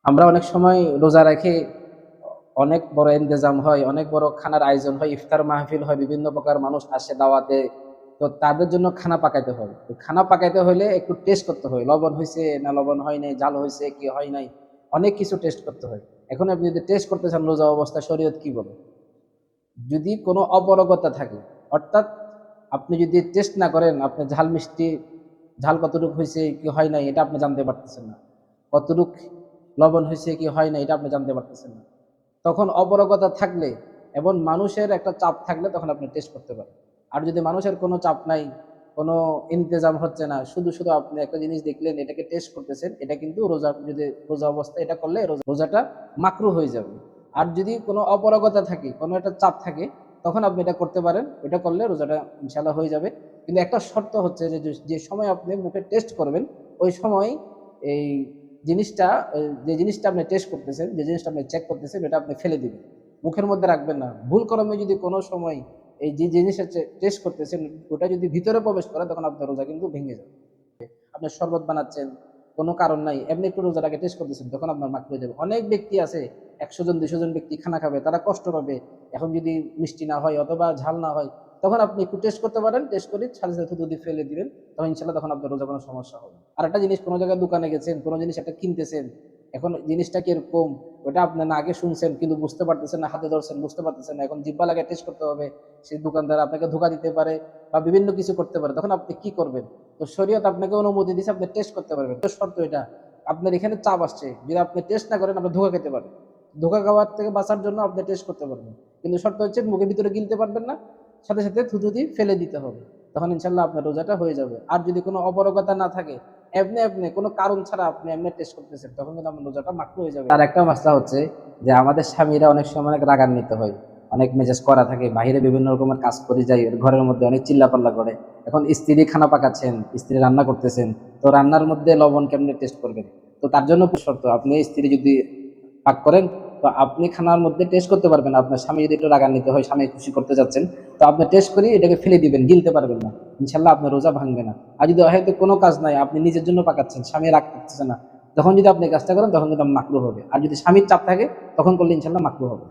আমরা অনেক সময় রোজা রেখে অনেক বড় ইন্তেজাম হয়, অনেক বড় খানার আয়োজন হয়, ইফতার মাহফিল হয়, বিভিন্ন প্রকার মানুষ আসে দাওয়াতে। তো তাদের জন্য খানা পাকাইতে হয়। তো খানা পাকাইতে হলে একটু টেস্ট করতে হয়, লবণ হয়েছে না লবণ হয় নাই, ঝাল হয়েছে কি হয় নাই, অনেক কিছু টেস্ট করতে হয়। এখন আপনি যদি টেস্ট করতে চান রোজা অবস্থা, শরীয়ত কি বলে? যদি কোনো অপারগতা থাকে, অর্থাৎ আপনি যদি টেস্ট না করেন, আপনি ঝাল মিষ্টি, ঝাল কতটুকু হয়েছে কি হয় নাই এটা আপনি জানতে পারতেছেন না, কতটুক লবণ হয়েছে কি হয় না এটা আপনি জানতে পারতেছেন না। তখন অপারগতা থাকলে এবং মানুষের একটা চাপ থাকলে তখন আপনি টেস্ট করতে পারেন। আর যদি মানুষের কোনো চাপ নাই, কোনো ইন্তজাম হচ্ছে না, শুধু শুধু আপনি একটা জিনিস দেখলেন এটাকে টেস্ট করতেছেন, এটা কিন্তু রোজা, যদি রোজা অবস্থা এটা করলে রোজাটা মাকরু হয়ে যাবে। আর যদি কোনো অপারগতা থাকে, কোনো একটা চাপ থাকে, তখন আপনি এটা করতে পারেন, এটা করলে রোজাটা ইনশাল্লাহ হয়ে যাবে। কিন্তু একটা শর্ত হচ্ছে যে যে সময় আপনি মুখে টেস্ট করবেন ওই সময় এই জিনিসটা, যে জিনিসটা আপনি টেস্ট করতেছেন, যে জিনিসটা আপনি চেক করতেছেন, এটা আপনি ফেলে দিবেন, মুখের মধ্যে রাখবেন না। ভুল ক্রমে যদি কোনো সময় এই যে জিনিসটা টেস্ট করতেছেন ওটা যদি ভিতরে প্রবেশ করে তখন আপনার রোজা কিন্তু ভেঙে যাবে। আপনি শরবত বানাচ্ছেন, কোনো কারণ নাই, এমনি একটু রোজাটাকে টেস্ট করতেছেন, তখন আপনার মাকরু হয়ে যাবে। অনেক ব্যক্তি আছে, 100 জন 200 জন ব্যক্তি খানা খাবে, তারা কষ্ট পাবে। এখন যদি মিষ্টি না হয় অথবা ঝাল না হয়, তখন আপনি একটু টেস্ট করতে পারেন, টেস্ট করে সাথে সাথে থুতু দিয়ে ফেলে দিবেন, তখন ইনশাল্লাহ তখন আপনার রোজা কোনো সমস্যা হবে না। আর একটা জিনিস, কোনো জায়গায় দোকানে গেছেন, কোনো জিনিস একটা কিনতেছেন, এখন জিনিসটা কিরকম ওটা আপনি না আগে শুনছেন কিন্তু বুঝতে পারতেছেন না, হাতে ধরছেন বুঝতে পারতেছেন না, এখন জিব্বা লাগে টেস্ট করতে হবে। সেই দোকানদার আপনাকে ধোকা দিতে পারে বা বিভিন্ন কিছু করতে পারে, তখন আপনি কি করবেন? তো শরীয়ত আপনাকে অনুমতি দিয়েছে আপনি টেস্ট করতে পারবেন। তো শর্ত এটা, আপনার এখানে চাপ আসছে, যদি আপনি টেস্ট না করেন আপনি ধোকা খেতে পারেন। ধোকা খাওয়ার থেকে বাঁচার জন্য আপনি টেস্ট করতে পারবেন, কিন্তু শর্ত হচ্ছে মুখের ভিতরে গিলতে পারবেন না, সাথে সাথে থুতু দিয়ে ফেলে দিতে হবে, তখন ইনশাল্লাহ আপনার রোজাটা হয়ে যাবে। আর যদি কোনো অপারগতা না থাকে, এমনি এমনি কোনো কারণ ছাড়া আপনি এমনি টেস্ট করতেছেন, তখন কিন্তু আপনার রোজাটা মাকরু হয়ে যাবে। আর একটা মাসলা হচ্ছে যে আমাদের স্বামীরা অনেক সময় অনেক রাগান্বিত হয়, অনেক মেজাজ করা থাকে, বাইরে বিভিন্ন রকমের কাজ করে যাই, ঘরের মধ্যে অনেক চিল্লাপাল্লা করে। এখন স্ত্রী খানা পাকাচ্ছেন, স্ত্রী রান্না করতেছেন, তো রান্নার মধ্যে লবণ কেমনে টেস্ট করবেন? তো তার জন্য শর্ত, আপনি স্ত্রী যদি পাক করেন, তো আপনি খানার মধ্যে টেস্ট করতে পারবেন। আপনার স্বামী যদি একটু রাগান্বিত হয়, স্বামী খুশি করতে যাচ্ছেন, তো আপনি টেস্ট করে এটাকে ফেলে দিবেন, গিলতে পারবেন না, ইনশাল্লাহ আপনার রোজা ভাঙবে না। আর যদি হয়তো কোনো কাজ নাই, আপনি নিজের জন্য পাকাচ্ছেন, স্বামী রাগ করতেছে না, তখন যদি আপনি কাজটা করেন তখন কিন্তু মাকরু হবে। আর যদি স্বামীর চাপ থাকে তখন করলে ইনশাল্লাহ মাকরু হবে।